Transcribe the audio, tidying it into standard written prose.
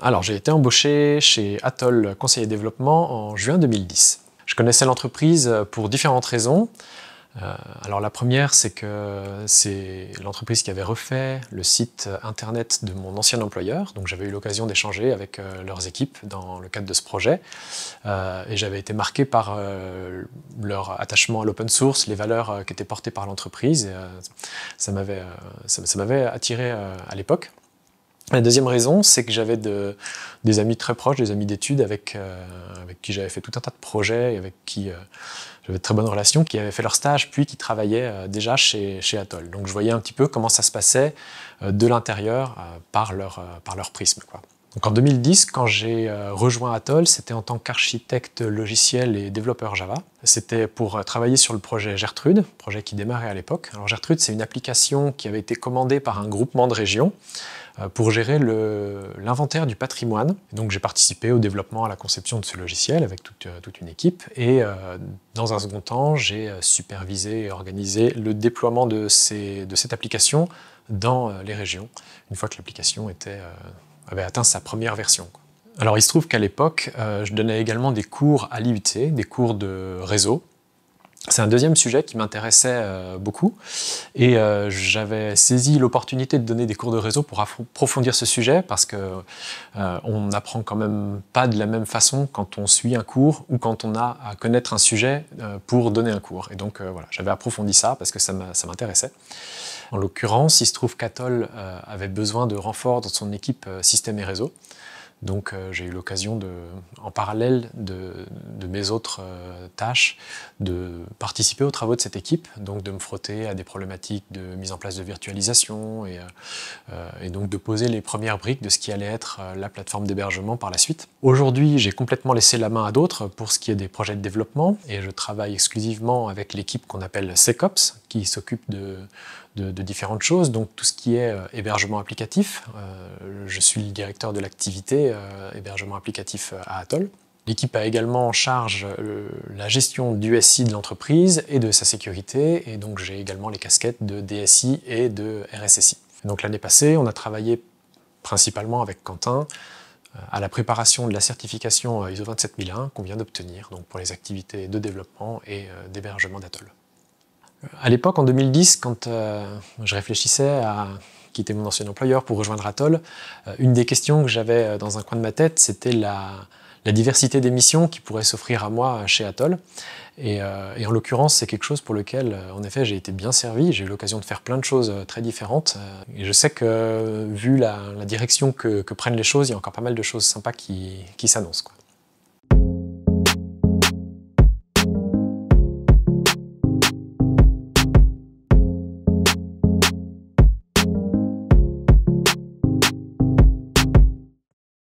Alors, j'ai été embauché chez Atoll conseiller développement en juin 2010. Je connaissais l'entreprise pour différentes raisons. Alors la première, c'est que c'est l'entreprise qui avait refait le site internet de mon ancien employeur, donc j'avais eu l'occasion d'échanger avec leurs équipes dans le cadre de ce projet, et j'avais été marqué par leur attachement à l'open source, les valeurs qui étaient portées par l'entreprise, et ça m'avait attiré à l'époque. La deuxième raison, c'est que j'avais des amis très proches, des amis d'études avec qui j'avais fait tout un tas de projets et avec qui j'avais de très bonnes relations, qui avaient fait leur stage puis qui travaillaient déjà chez Atoll. Donc je voyais un petit peu comment ça se passait de l'intérieur par leur prisme, quoi. Donc en 2010, quand j'ai rejoint Atoll, c'était en tant qu'architecte logiciel et développeur Java. C'était pour travailler sur le projet Gertrude, projet qui démarrait à l'époque. Alors Gertrude, c'est une application qui avait été commandée par un groupement de régions pour gérer l'inventaire du patrimoine. Donc j'ai participé au développement, à la conception de ce logiciel avec toute une équipe. Et dans un second temps, j'ai supervisé et organisé le déploiement de cette application dans les régions, une fois que l'application avait atteint sa première version. Alors il se trouve qu'à l'époque, je donnais également des cours à l'IUT, des cours de réseau. C'est un deuxième sujet qui m'intéressait beaucoup, et j'avais saisi l'opportunité de donner des cours de réseau pour approfondir ce sujet, parce qu'on n'apprend quand même pas de la même façon quand on suit un cours ou quand on a à connaître un sujet pour donner un cours. Et donc voilà, j'avais approfondi ça parce que ça m'intéressait. En l'occurrence, il se trouve qu'Atoll avait besoin de renfort dans son équipe système et réseau. Donc j'ai eu l'occasion, en parallèle de mes autres tâches, de participer aux travaux de cette équipe, donc de me frotter à des problématiques de mise en place de virtualisation et donc de poser les premières briques de ce qui allait être la plateforme d'hébergement par la suite. Aujourd'hui, j'ai complètement laissé la main à d'autres pour ce qui est des projets de développement, et je travaille exclusivement avec l'équipe qu'on appelle SecOps, qui s'occupe de différentes choses, donc tout ce qui est hébergement applicatif. Je suis le directeur de l'activité hébergement applicatif à Atoll. L'équipe a également en charge la gestion du SI de l'entreprise et de sa sécurité, et donc j'ai également les casquettes de DSI et de RSSI. Donc l'année passée, on a travaillé principalement avec Quentin à la préparation de la certification ISO 27001 qu'on vient d'obtenir, donc pour les activités de développement et d'hébergement d'Atoll. À l'époque, en 2010, quand je réfléchissais à quitter mon ancien employeur pour rejoindre Atoll, une des questions que j'avais dans un coin de ma tête, c'était la diversité des missions qui pourraient s'offrir à moi chez Atoll. Et en l'occurrence, c'est quelque chose pour lequel, en effet, j'ai été bien servi. J'ai eu l'occasion de faire plein de choses très différentes. Et je sais que, vu la direction que prennent les choses, il y a encore pas mal de choses sympas qui s'annoncent, quoi.